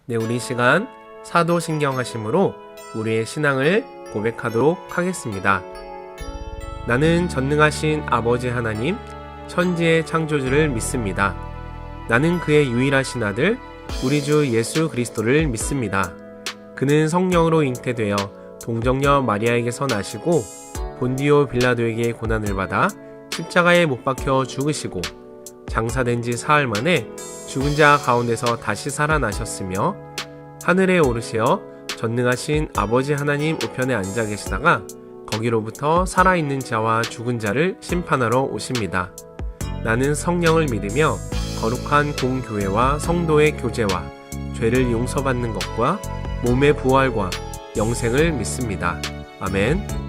네, 우리 시간 사도신경하심으로 우리의 신앙을 고백하도록 하겠습니다. 나는 전능하신 아버지 하나님, 천지의 창조주를 믿습니다. 나는 그의 유일하신 아들, 우리 주 예수 그리스도를 믿습니다. 그는 성령으로 잉태되어 동정녀 마리아에게서 나시고 본디오 빌라도에게 고난을 받아 십자가에 못 박혀 죽으시고 장사된 지 사흘 만에 죽은 자 가운데서 다시 살아나셨으며 하늘에 오르시어 전능하신 아버지 하나님 우편에 앉아 계시다가 거기로부터 살아있는 자와 죽은 자를 심판하러 오십니다. 나는 성령을 믿으며 거룩한 공교회와 성도의 교제와 죄를 용서받는 것과 몸의 부활과 영생을 믿습니다. 아멘.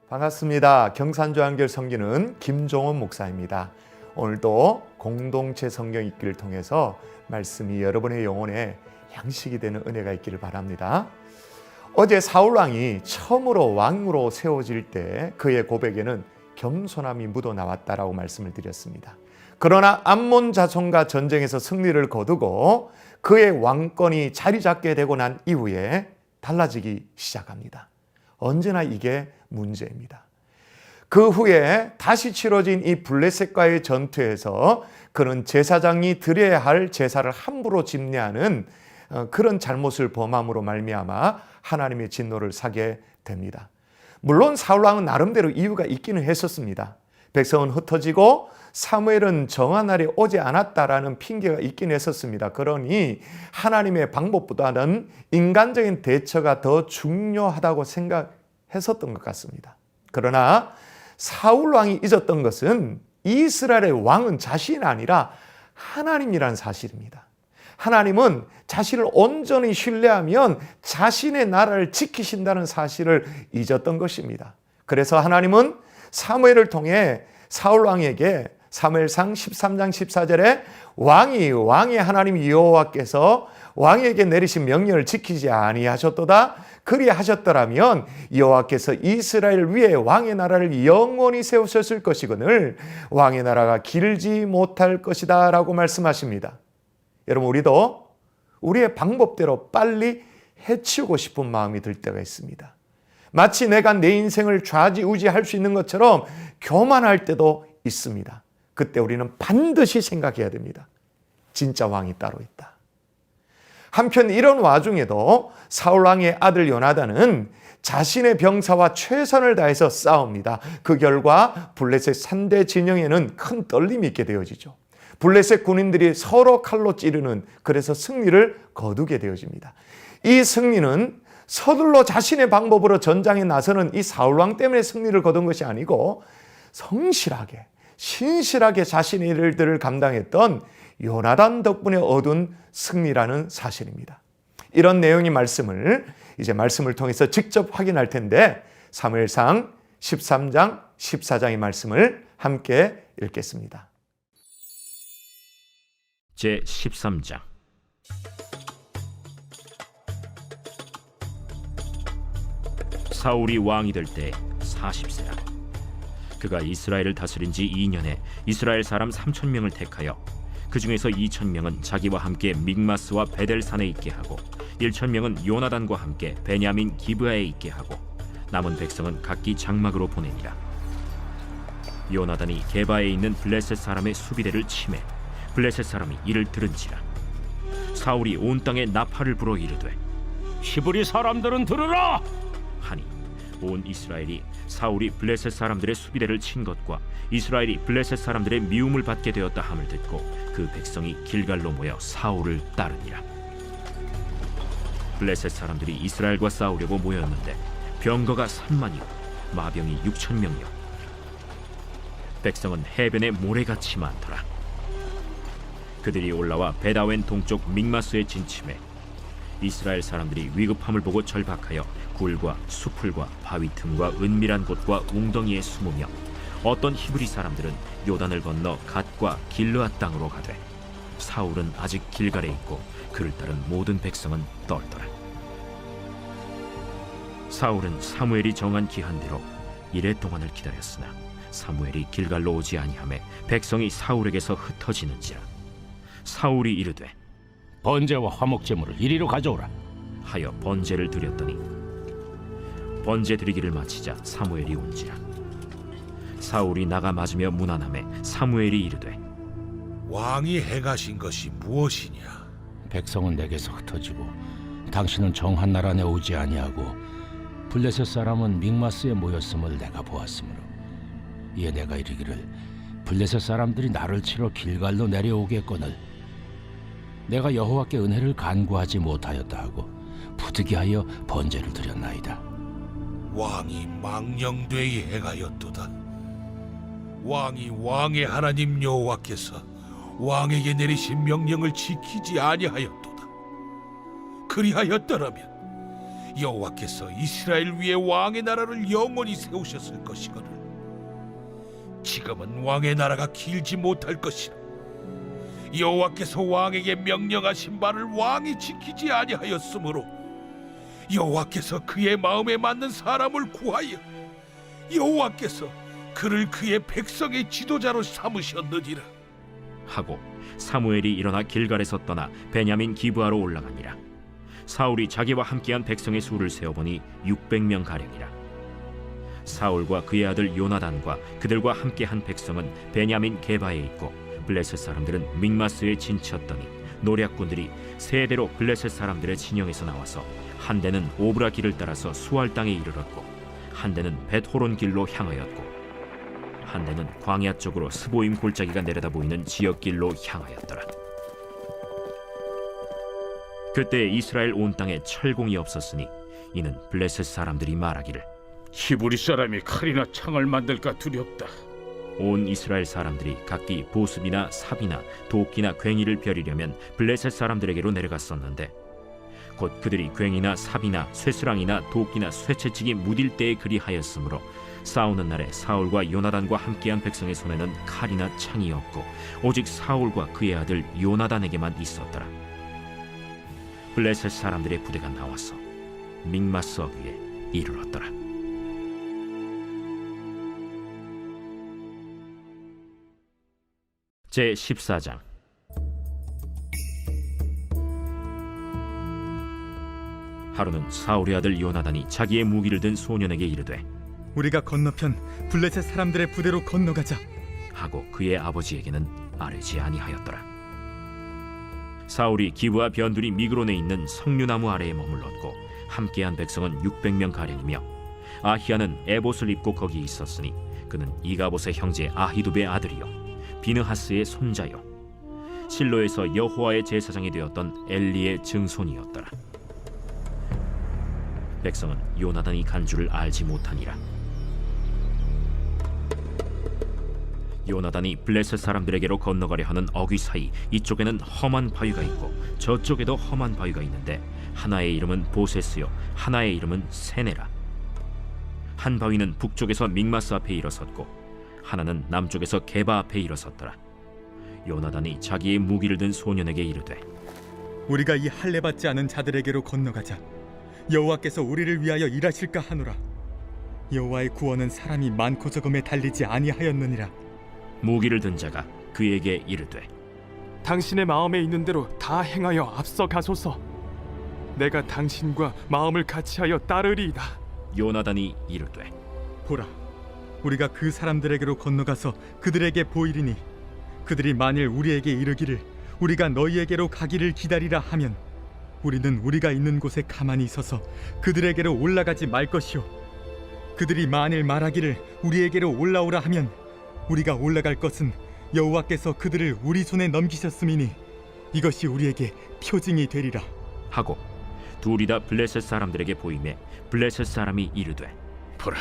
반갑습니다. 경산조한결 섬기는 김종원 목사입니다. 오늘도 공동체 성경 읽기를 통해서 말씀이 여러분의 영혼에 양식이 되는 은혜가 있기를 바랍니다. 어제 사울왕이 처음으로 왕으로 세워질 때 그의 고백에는 겸손함이 묻어나왔다라고 말씀을 드렸습니다. 그러나 암몬 자손과 전쟁에서 승리를 거두고 그의 왕권이 자리 잡게 되고 난 이후에 달라지기 시작합니다. 언제나 이게 문제입니다. 그 후에 다시 치러진 이 블레셋과의 전투에서 그는 제사장이 드려야 할 제사를 함부로 집례하는 그런 잘못을 범함으로 말미암아 하나님의 진노를 사게 됩니다. 물론 사울왕은 나름대로 이유가 있기는 했었습니다. 백성은 흩어지고 사무엘은 정한 날이 오지 않았다라는 핑계가 있긴 했었습니다. 그러니 하나님의 방법보다는 인간적인 대처가 더 중요하다고 생각했었던 것 같습니다. 그러나 사울 왕이 잊었던 것은 이스라엘의 왕은 자신이 아니라 하나님이라는 사실입니다. 하나님은 자신을 온전히 신뢰하면 자신의 나라를 지키신다는 사실을 잊었던 것입니다. 그래서 하나님은 사무엘을 통해 사울 왕에게 사무엘상 13장 14절에 왕의 하나님 여호와께서 왕에게 내리신 명령을 지키지 아니하셨도다. 그리하셨더라면 여호와께서 이스라엘 위에 왕의 나라를 영원히 세우셨을 것이거늘 왕의 나라가 길지 못할 것이다 라고 말씀하십니다. 여러분, 우리도 우리의 방법대로 빨리 해치우고 싶은 마음이 들 때가 있습니다. 마치 내가 내 인생을 좌지우지할 수 있는 것처럼 교만할 때도 있습니다. 그때 우리는 반드시 생각해야 됩니다. 진짜 왕이 따로 있다. 한편 이런 와중에도 사울왕의 아들 요나단은 자신의 병사와 최선을 다해서 싸웁니다. 그 결과 블레셋 3대 진영에는 큰 떨림이 있게 되어지죠. 블레셋 군인들이 서로 칼로 찌르는, 그래서 승리를 거두게 되어집니다. 이 승리는 서둘러 자신의 방법으로 전장에 나서는 이 사울왕 때문에 승리를 거둔 것이 아니고 성실하게 신실하게 자신의 일들을 감당했던 요나단 덕분에 얻은 승리라는 사실입니다. 이런 내용의 말씀을 통해서 직접 확인할 텐데 사무엘상 13장 14장의 말씀을 함께 읽겠습니다. 제 13장. 사울이 왕이 될 때 40세라. 그가 이스라엘을 다스린 지 2년에 이스라엘 사람 3,000명을 택하여 그 중에서 2,000명은 자기와 함께 믹마스와 베델산에 있게 하고 1,000명은 요나단과 함께 베냐민 기브아에 있게 하고 남은 백성은 각기 장막으로 보내니라. 요나단이 게바에 있는 블레셋 사람의 수비대를 치매 블레셋 사람이 이를 들은지라. 사울이 온 땅에 나팔을 불어 이르되 히브리 사람들은 들으라! 하니 온 이스라엘이 사울이 블레셋 사람들의 수비대를 친 것과 이스라엘이 블레셋 사람들의 미움을 받게 되었다 함을 듣고 그 백성이 길갈로 모여 사울을 따르니라. 블레셋 사람들이 이스라엘과 싸우려고 모였는데 병거가 3만이요 마병이 6,000명이요 백성은 해변에 모래같이 많더라. 그들이 올라와 베다웬 동쪽 믹마스에 진침해 이스라엘 사람들이 위급함을 보고 절박하여 굴과 수풀과 바위 틈과 은밀한 곳과 웅덩이에 숨으며 어떤 히브리 사람들은 요단을 건너 갓과 길르앗 땅으로 가되 사울은 아직 길갈에 있고 그를 따른 모든 백성은 떨더라. 사울은 사무엘이 정한 기한대로 이레 동안을 기다렸으나 사무엘이 길갈로 오지 아니하매 백성이 사울에게서 흩어지는지라. 사울이 이르되 번제와 화목제물을 이리로 가져오라. 하여 번제를 드렸더니 번제 드리기를 마치자 사무엘이 온지라. 사울이 나가 맞으며 문안하매 사무엘이 이르되 왕이 행하신 것이 무엇이냐? 백성은 내게서 흩어지고 당신은 정한 나라 내 오지 아니하고 블레셋 사람은 믹마스에 모였음을 내가 보았으므로 이에 내가 이르기를 블레셋 사람들이 나를 치러 길갈로 내려오겠거늘 내가 여호와께 은혜를 간구하지 못하였다 하고 부득이하여 번제를 드렸나이다. 왕이 망령되이 행하였도다. 왕이 왕의 하나님 여호와께서 왕에게 내리신 명령을 지키지 아니하였도다. 그리하였더라면 여호와께서 이스라엘 위에 왕의 나라를 영원히 세우셨을 것이거늘 지금은 왕의 나라가 길지 못할 것이라. 여호와께서 왕에게 명령하신 바를 왕이 지키지 아니하였으므로 여호와께서 그의 마음에 맞는 사람을 구하여 여호와께서 그를 그의 백성의 지도자로 삼으셨느니라. 하고 사무엘이 일어나 길갈에서 떠나 베냐민 기브아로 올라가니라. 사울이 자기와 함께한 백성의 수를 세어보니 600명 가량이라. 사울과 그의 아들 요나단과 그들과 함께한 백성은 베냐민 게바에 있고 블레셋 사람들은 믹마스에 진쳤더니 노략군들이 세 대로 블레셋 사람들의 진영에서 나와서 한 대는 오브라 길을 따라서 수알 땅에 이르렀고 한 대는 벳호론 길로 향하였고 한 대는 광야 쪽으로 스보임 골짜기가 내려다 보이는 지역길로 향하였더라. 그때 이스라엘 온 땅에 철공이 없었으니 이는 블레셋 사람들이 말하기를 히브리 사람이 칼이나 창을 만들까 두렵다. 온 이스라엘 사람들이 각기 보습이나 삽이나 도끼나 괭이를 벼리려면 블레셋 사람들에게로 내려갔었는데 곧 그들이 괭이나 삽이나 쇠스랑이나 도끼나 쇠채찍이 무딜 때에 그리하였으므로 싸우는 날에 사울과 요나단과 함께한 백성의 손에는 칼이나 창이 없고 오직 사울과 그의 아들 요나단에게만 있었더라. 블레셋 사람들의 부대가 나와서 믹마스 어귀에 이르렀더라. 제 14장. 하루는 사울의 아들 요나단이 자기의 무기를 든 소년에게 이르되 우리가 건너편 블레셋 사람들의 부대로 건너가자 하고 그의 아버지에게는 아뢰지 아니하였더라. 사울이 기브와 변두리 미그론에 있는 석류나무 아래에 머물렀고 함께한 백성은 600명 가량이며 아히야는 에봇을 입고 거기 있었으니 그는 이가봇의 형제 아히두베의 아들이요 비느하스의 손자요 실로에서 여호와의 제사장이 되었던 엘리의 증손이었더라. 백성은 요나단이 간 줄을 알지 못하니라. 요나단이 블레셋 사람들에게로 건너가려 하는 어귀 사이 이쪽에는 험한 바위가 있고 저쪽에도 험한 바위가 있는데 하나의 이름은 보세스요 하나의 이름은 세네라. 한 바위는 북쪽에서 믹마스 앞에 일어섰고 하나는 남쪽에서 게바 앞에 일어섰더라. 요나단이 자기의 무기를 든 소년에게 이르되 우리가 이 할례 받지 않은 자들에게로 건너가자 여호와께서 우리를 위하여 일하실까 하노라. 여호와의 구원은 사람이 많고 적음에 달리지 아니하였느니라. 무기를 든 자가 그에게 이르되 당신의 마음에 있는 대로 다 행하여 앞서 가소서. 내가 당신과 마음을 같이하여 따르리이다. 요나단이 이르되 보라, 우리가 그 사람들에게로 건너가서 그들에게 보이리니 그들이 만일 우리에게 이르기를 우리가 너희에게로 가기를 기다리라 하면 우리는 우리가 있는 곳에 가만히 있어서 그들에게로 올라가지 말 것이요 그들이 만일 말하기를 우리에게로 올라오라 하면 우리가 올라갈 것은 여호와께서 그들을 우리 손에 넘기셨음이니 이것이 우리에게 표징이 되리라. 하고 둘이 다 블레셋 사람들에게 보이매 블레셋 사람이 이르되 보라,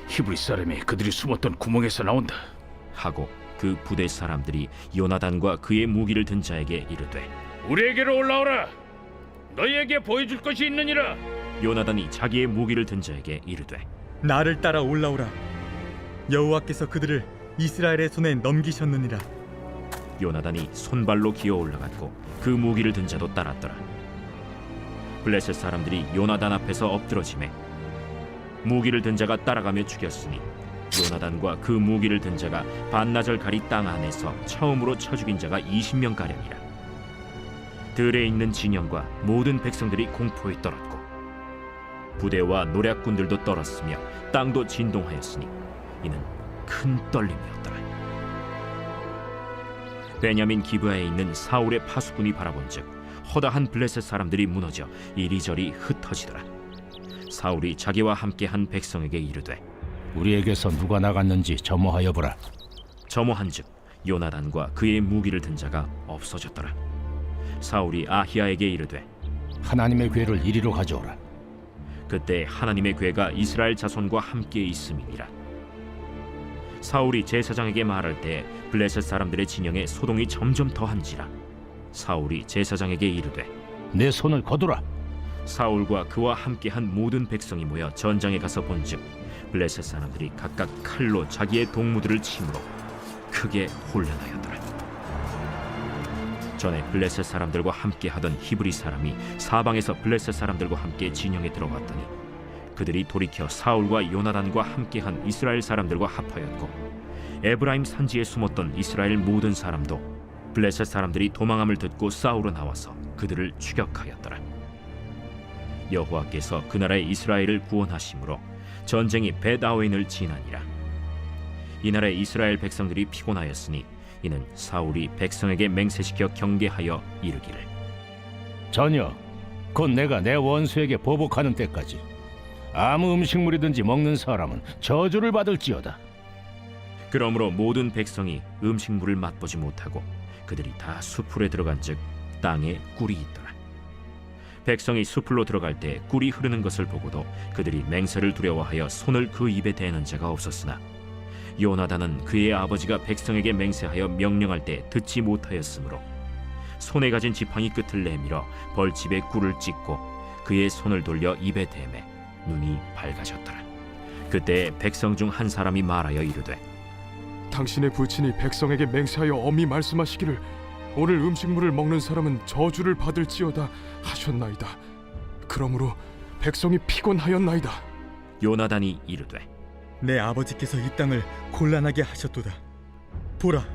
히브리 사람이 그들이 숨었던 구멍에서 나온다. 하고 그 부대 사람들이 요나단과 그의 무기를 든 자에게 이르되 우리에게로 올라오라. 너희에게 보여줄 것이 있느니라. 요나단이 자기의 무기를 든 자에게 이르되 나를 따라 올라오라. 여호와께서 그들을 이스라엘의 손에 넘기셨느니라. 요나단이 손발로 기어 올라갔고 그 무기를 든 자도 따랐더라. 블레셋 사람들이 요나단 앞에서 엎드러지매 무기를 든 자가 따라가며 죽였으니 요나단과 그 무기를 든 자가 반나절 가리 땅 안에서 처음으로 쳐 죽인 자가 20명 가량이라. 들에 있는 진영과 모든 백성들이 공포에 떨었고 부대와 노략군들도 떨었으며 땅도 진동하였으니 이는 큰 떨림이었더라. 베냐민 기브아에 있는 사울의 파수꾼이 바라본즉 허다한 블레셋 사람들이 무너져 이리저리 흩어지더라. 사울이 자기와 함께한 백성에게 이르되 우리에게서 누가 나갔는지 점호하여 보라. 점호한즉 요나단과 그의 무기를 든 자가 없어졌더라. 사울이 아히야에게 이르되 하나님의 궤를 이리로 가져오라. 그때 하나님의 궤가 이스라엘 자손과 함께 있음이니라. 사울이 제사장에게 말할 때 블레셋 사람들의 진영에 소동이 점점 더한지라. 사울이 제사장에게 이르되 내 손을 거두라. 사울과 그와 함께한 모든 백성이 모여 전장에 가서 본즉 블레셋 사람들이 각각 칼로 자기의 동무들을 치므로 크게 혼란하였더라. 전에 블레셋 사람들과 함께하던 히브리 사람이 사방에서 블레셋 사람들과 함께 진영에 들어갔더니 그들이 돌이켜 사울과 요나단과 함께한 이스라엘 사람들과 합하였고 에브라임 산지에 숨었던 이스라엘 모든 사람도 블레셋 사람들이 도망함을 듣고 싸우러 나와서 그들을 추격하였더라. 여호와께서 그 나라의 이스라엘을 구원하심으로 전쟁이 벳아웬을 지나니라. 이날에 이스라엘 백성들이 피곤하였으니 이는 사울이 백성에게 맹세시켜 경계하여 이르기를 전혀 곧 내가 내 원수에게 보복하는 때까지 아무 음식물이든지 먹는 사람은 저주를 받을지어다. 그러므로 모든 백성이 음식물을 맛보지 못하고 그들이 다 수풀에 들어간즉 땅에 꿀이 있더라. 백성이 수풀로 들어갈 때 꿀이 흐르는 것을 보고도 그들이 맹세를 두려워하여 손을 그 입에 대는 자가 없었으나 요나단은 그의 아버지가 백성에게 맹세하여 명령할 때 듣지 못하였으므로 손에 가진 지팡이 끝을 내밀어 벌집에 꿀을 찍고 그의 손을 돌려 입에 대매 눈이 밝아졌더라. 그때 백성 중 한 사람이 말하여 이르되 당신의 부친이 백성에게 맹세하여 엄히 말씀하시기를 오늘 음식물을 먹는 사람은 저주를 받을지어다 하셨나이다. 그러므로 백성이 피곤하였나이다. 요나단이 이르되 내 아버지께서 이 땅을 곤란하게 하셨도다. 보라,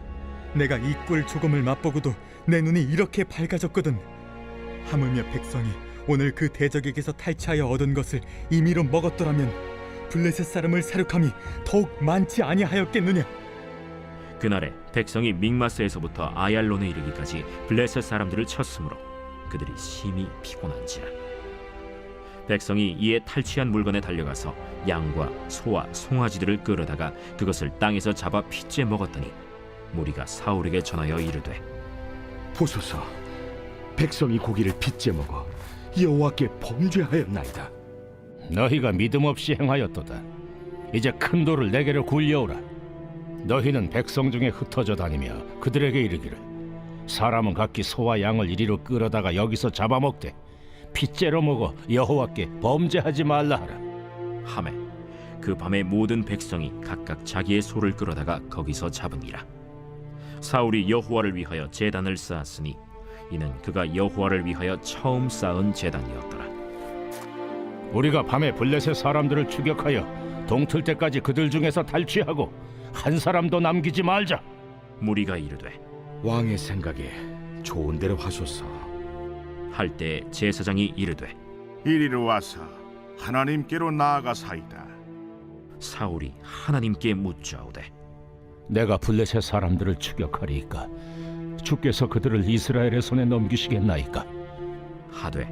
내가 이 꿀 조금을 맛보고도 내 눈이 이렇게 밝아졌거든. 하물며 백성이 오늘 그 대적에게서 탈취하여 얻은 것을 임의로 먹었더라면 블레셋 사람을 사륙함이 더욱 많지 아니하였겠느냐. 그날에 백성이 믹마스에서부터 아얄론에 이르기까지 블레셋 사람들을 쳤으므로 그들이 심히 피곤한지라. 백성이 이에 탈취한 물건에 달려가서 양과 소와 송아지들을 끌어다가 그것을 땅에서 잡아 핏째 먹었더니 무리가 사울에게 전하여 이르되 보소서, 백성이 고기를 빚제 먹어 여호와께 범죄하였나이다. 너희가 믿음 없이 행하였도다. 이제 큰 돌을 내게로 굴려오라. 너희는 백성 중에 흩어져 다니며 그들에게 이르기를 사람은 각기 소와 양을 이리로 끌어다가 여기서 잡아먹되 핏째로 먹어 여호와께 범죄하지 말라 하라. 하매 그 밤에 모든 백성이 각각 자기의 소를 끌어다가 거기서 잡으니라. 사울이 여호와를 위하여 제단을 쌓았으니 이는 그가 여호와를 위하여 처음 쌓은 제단이었더라. 우리가 밤에 블레셋 사람들을 추격하여 동틀 때까지 그들 중에서 탈취하고 한 사람도 남기지 말자. 무리가 이르되 왕의 생각에 좋은 대로 하소서. 할 때 제사장이 이르되 이리로 와서 하나님께로 나아가사이다. 사울이 하나님께 묻자오되 내가 블레셋 사람들을 추격하리이까 주께서 그들을 이스라엘의 손에 넘기시겠나이까. 하되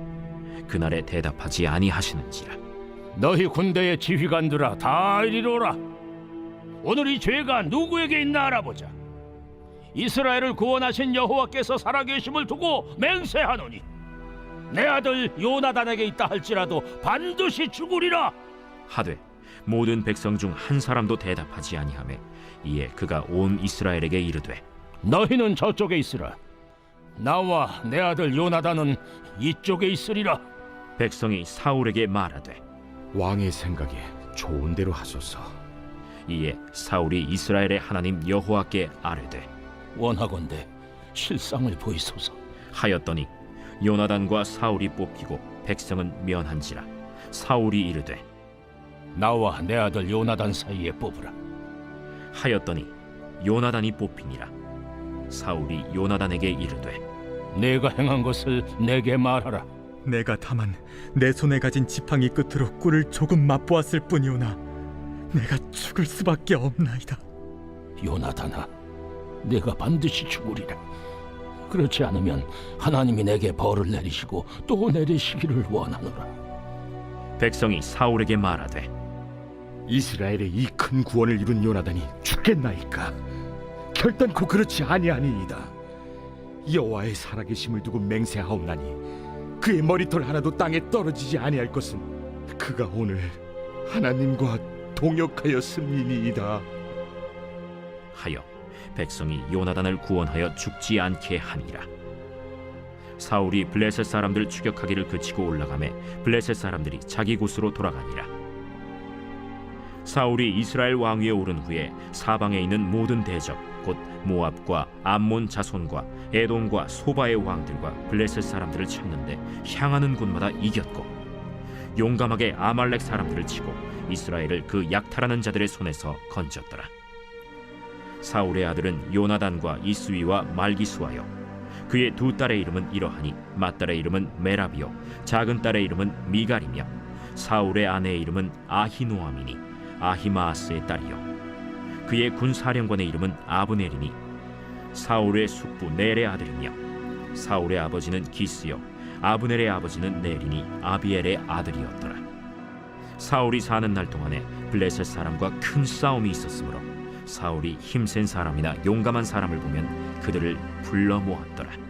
그날에 대답하지 아니하시는지라. 너희 군대의 지휘관들아 다 이리로 오라. 오늘 이 죄가 누구에게 있나 알아보자. 이스라엘을 구원하신 여호와께서 살아계심을 두고 맹세하노니 내 아들 요나단에게 있다 할지라도 반드시 죽으리라. 하되 모든 백성 중 한 사람도 대답하지 아니하매 이에 그가 온 이스라엘에게 이르되 너희는 저쪽에 있으라. 나와 내 아들 요나단은 이쪽에 있으리라. 백성이 사울에게 말하되 왕의 생각에 좋은 대로 하소서. 이에 사울이 이스라엘의 하나님 여호와께 아뢰되 원하건대 실상을 보이소서 하였더니 요나단과 사울이 뽑히고 백성은 면한지라. 사울이 이르되 나와 내 아들 요나단 사이에 뽑으라. 하였더니 요나단이 뽑히니라. 사울이 요나단에게 이르되 내가 행한 것을 내게 말하라. 내가 다만 내 손에 가진 지팡이 끝으로 꿀을 조금 맛보았을 뿐이오나 내가 죽을 수밖에 없나이다. 요나단아, 내가 반드시 죽으리라. 그렇지 않으면 하나님이 내게 벌을 내리시고 또 내리시기를 원하노라. 백성이 사울에게 말하되 이스라엘의 이 큰 구원을 이룬 요나단이 죽겠나이까? 결단코 그렇지 아니하니이다. 여호와의 살아계심을 두고 맹세하옵나니 그의 머리털 하나도 땅에 떨어지지 아니할 것은 그가 오늘 하나님과 동역하였음이니이다. 하여 백성이 요나단을 구원하여 죽지 않게 하니라. 사울이 블레셋 사람들 추격하기를 그치고 올라가매 블레셋 사람들이 자기 곳으로 돌아가니라. 사울이 이스라엘 왕위에 오른 후에 사방에 있는 모든 대적 곧 모압과 암몬 자손과 에돔과 소바의 왕들과 블레셋 사람들을 쳤는데 향하는 곳마다 이겼고 용감하게 아말렉 사람들을 치고 이스라엘을 그 약탈하는 자들의 손에서 건졌더라. 사울의 아들은 요나단과 이스위와 말기수하여 그의 두 딸의 이름은 이러하니 맏딸의 이름은 메라비요 작은 딸의 이름은 미갈이며 사울의 아내의 이름은 아히노아미니 아히마아스의 딸이요 그의 군사령관의 이름은 아브넬이니 사울의 숙부 넬의 아들이며 사울의 아버지는 기스요 아브넬의 아버지는 넬이니 아비엘의 아들이었더라. 사울이 사는 날 동안에 블레셋 사람과 큰 싸움이 있었으므로 사울이 힘센 사람이나 용감한 사람을 보면 그들을 불러 모았더라.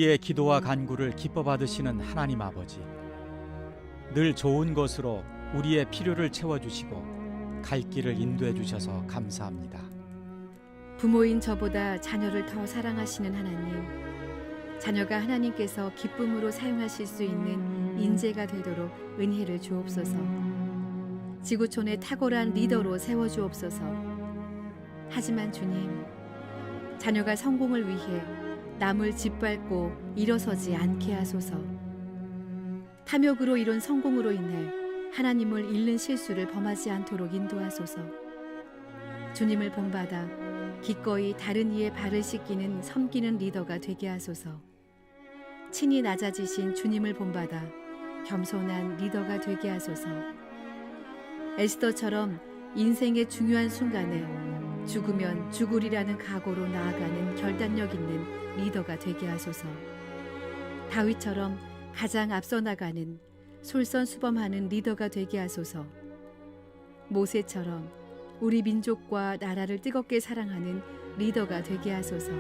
우리의 기도와 간구를 기뻐 받으시는 하나님 아버지, 늘 좋은 것으로 우리의 필요를 채워주시고 갈 길을 인도해 주셔서 감사합니다. 부모인 저보다 자녀를 더 사랑하시는 하나님, 자녀가 하나님께서 기쁨으로 사용하실 수 있는 인재가 되도록 은혜를 주옵소서. 지구촌의 탁월한 리더로 세워주옵소서. 하지만 주님, 자녀가 성공을 위해 남을 짓밟고 일어서지 않게 하소서. 탐욕으로 이룬 성공으로 인해 하나님을 잃는 실수를 범하지 않도록 인도하소서. 주님을 본받아 기꺼이 다른 이의 발을 씻기는 섬기는 리더가 되게 하소서. 친히 낮아지신 주님을 본받아 겸손한 리더가 되게 하소서. 에스더처럼 인생의 중요한 순간에 죽으면 죽으리라는 각오로 나아가는 결단력 있는 리더가 되게 하소서. 다윗처럼 가장 앞서 나가는 솔선수범하는 리더가 되게 하소서. 모세처럼 우리 민족과 나라를 뜨겁게 사랑하는 리더가 되게 하소서.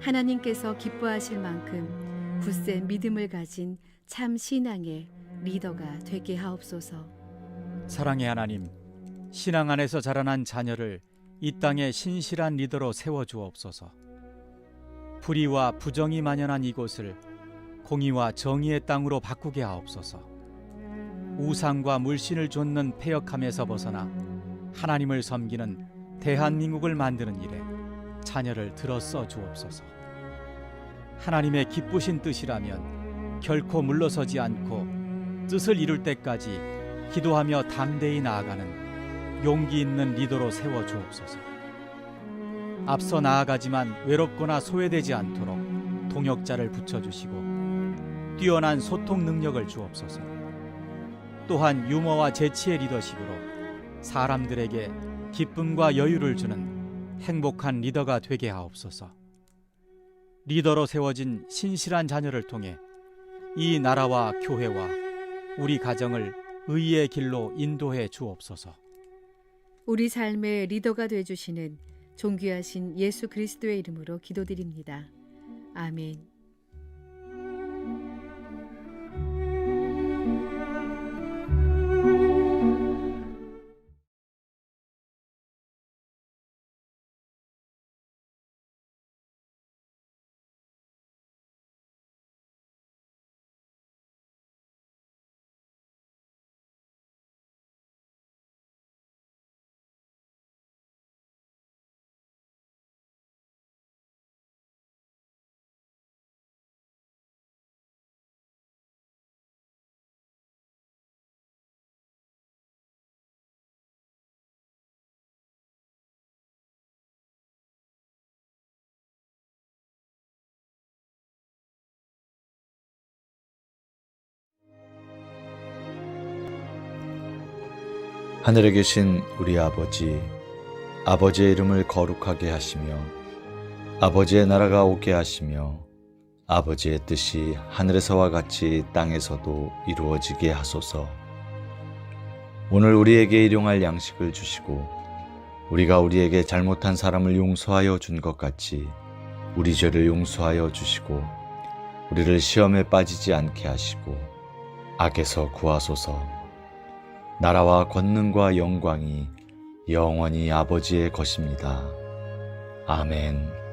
하나님께서 기뻐하실 만큼 굳센 믿음을 가진 참 신앙의 리더가 되게 하옵소서. 사랑의 하나님, 신앙 안에서 자라난 자녀를 이 땅의 신실한 리더로 세워주옵소서. 불의와 부정이 만연한 이곳을 공의와 정의의 땅으로 바꾸게 하옵소서. 우상과 물신을 좇는 패역함에서 벗어나 하나님을 섬기는 대한민국을 만드는 일에 자녀를 들어 써 주옵소서. 하나님의 기쁘신 뜻이라면 결코 물러서지 않고 뜻을 이룰 때까지 기도하며 담대히 나아가는 용기 있는 리더로 세워 주옵소서. 앞서 나아가지만 외롭거나 소외되지 않도록 동역자를 붙여주시고 뛰어난 소통 능력을 주옵소서. 또한 유머와 재치의 리더십으로 사람들에게 기쁨과 여유를 주는 행복한 리더가 되게 하옵소서. 리더로 세워진 신실한 자녀를 통해 이 나라와 교회와 우리 가정을 의의 길로 인도해 주옵소서. 우리 삶의 리더가 되어주시는 존귀하신 예수 그리스도의 이름으로 기도드립니다. 아멘. 하늘에 계신 우리 아버지, 아버지의 이름을 거룩하게 하시며 아버지의 나라가 오게 하시며 아버지의 뜻이 하늘에서와 같이 땅에서도 이루어지게 하소서. 오늘 우리에게 일용할 양식을 주시고 우리가 우리에게 잘못한 사람을 용서하여 준 것 같이 우리 죄를 용서하여 주시고 우리를 시험에 빠지지 않게 하시고 악에서 구하소서. 나라와 권능과 영광이 영원히 아버지의 것입니다. 아멘.